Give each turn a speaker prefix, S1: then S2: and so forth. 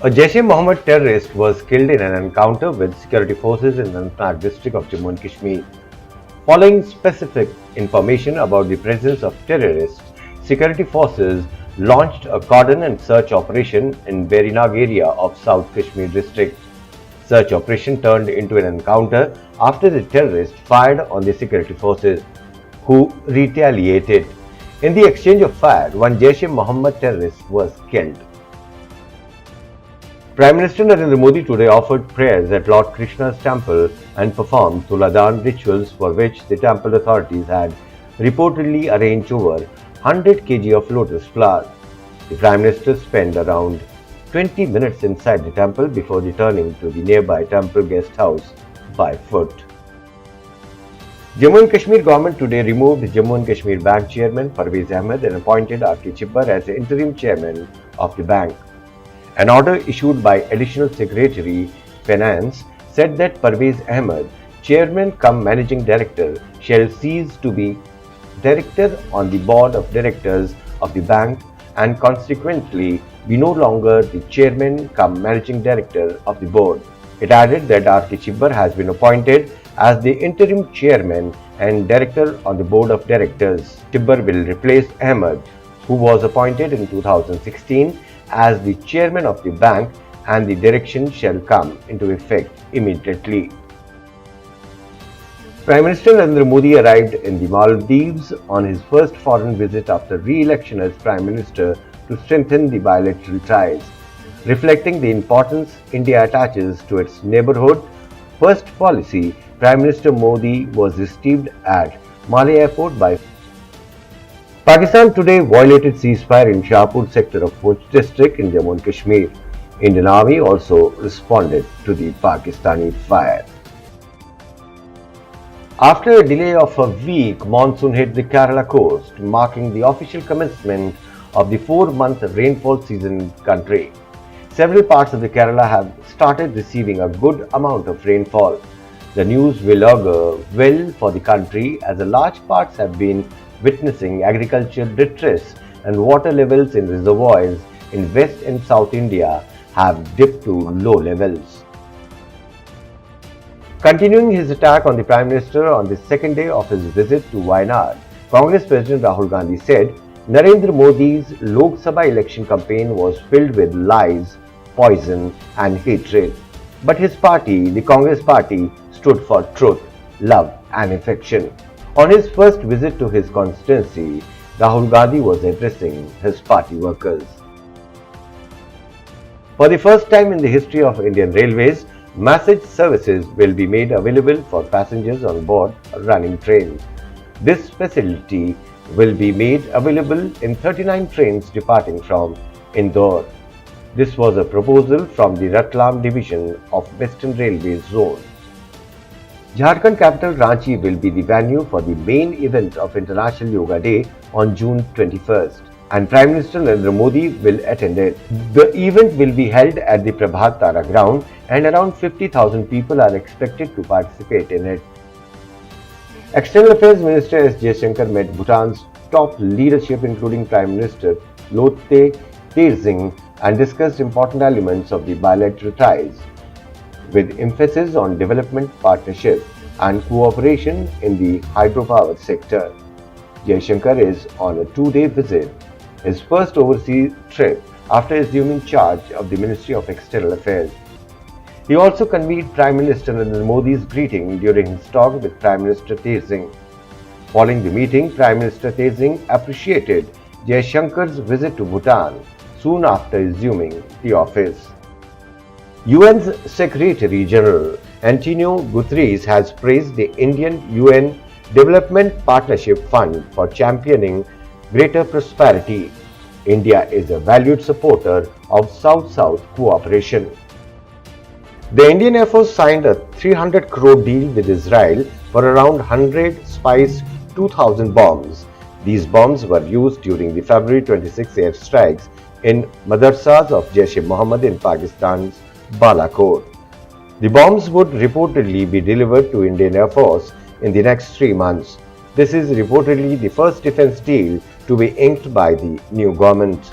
S1: A Jaish-e-Mohammed terrorist was killed in an encounter with security forces in the Anantnag district of Jammu and Kashmir. Following specific information about the presence of terrorists, security forces launched a cordon and search operation in Berinag area of South Kashmir district. Search operation turned into an encounter after the terrorists fired on the security forces, who retaliated. In the exchange of fire, one Jaish-e-Mohammed terrorist was killed. Prime Minister Narendra Modi today offered prayers at Lord Krishna's temple and performed Tuladhan rituals for which the temple authorities had reportedly arranged over 100 kg of lotus flowers. The Prime Minister spent around 20 minutes inside the temple before returning to the nearby temple guest house by foot. Jammu and Kashmir government today removed Jammu and Kashmir Bank chairman Parvez Ahmed and appointed R.K. Chibbar as the interim chairman of the bank. An order issued by Additional Secretary Finance said that Parvez Ahmed, chairman cum managing director, shall cease to be director on the board of directors of the bank and consequently be no longer the chairman cum managing director of the board. It added that R.K. Chibbar has been appointed as the interim chairman and director on the board of directors. Chibbar will replace Ahmed, who was appointed in 2016 as the chairman of the bank, and the direction shall come into effect immediately. Prime Minister Narendra Modi arrived in the Maldives on his first foreign visit after re-election as Prime Minister to strengthen the bilateral ties. Reflecting the importance India attaches to its neighborhood first policy, Prime Minister Modi was received at Malé Airport by Pakistan today violated ceasefire in Shahpur sector of Poonch district in Jammu and Kashmir. Indian Army also responded to the Pakistani fire. After a delay of a week, monsoon hit the Kerala coast, marking the official commencement of the 4-month rainfall season in the country. Several parts of the Kerala have started receiving a good amount of rainfall. The news will augur well for the country as a large parts have been witnessing agricultural distress and water levels in reservoirs in West and South India have dipped to low levels. Continuing his attack on the Prime Minister on the second day of his visit to Wayanad, Congress President Rahul Gandhi said Narendra Modi's Lok Sabha election campaign was filled with lies, poison and hatred. But his party, the Congress party, stood for truth, love and affection. On his first visit to his constituency, Rahul Gandhi was addressing his party workers. For the first time in the history of Indian Railways, message services will be made available for passengers on board running trains. This facility will be made available in 39 trains departing from Indore. This was a proposal from the Ratlam division of Western Railways zone. Jharkhand capital Ranchi will be the venue for the main event of International Yoga Day on June 21st, and Prime Minister Narendra Modi will attend it. The event will be held at the Prabhat Tara ground and around 50,000 people are expected to participate in it. External Affairs Minister S. Jaishankar met Bhutan's top leadership including Prime Minister Lotte Tshering and discussed important elements of the bilateral ties, with emphasis on development partnership and cooperation in the hydropower sector. Jaishankar is on a 2-day visit, his first overseas trip after assuming charge of the Ministry of External Affairs. He also conveyed Prime Minister Narendra Modi's greeting during his talk with Prime Minister Tshering. Following the meeting, Prime Minister Tshering appreciated Jaishankar's visit to Bhutan soon after assuming the office. UN's Secretary General Antonio Guterres has praised the Indian UN Development Partnership Fund for championing greater prosperity. India is a valued supporter of South-South cooperation. The Indian Air Force signed a 300 crore deal with Israel for around 100 Spice 2000 bombs. These bombs were used during the February 26 airstrikes in madrasas of Jaish-e-Mohammed in Pakistan's Balakot. The bombs would reportedly be delivered to Indian Air Force in the next 3 months. This is reportedly the first defense deal to be inked by the new government.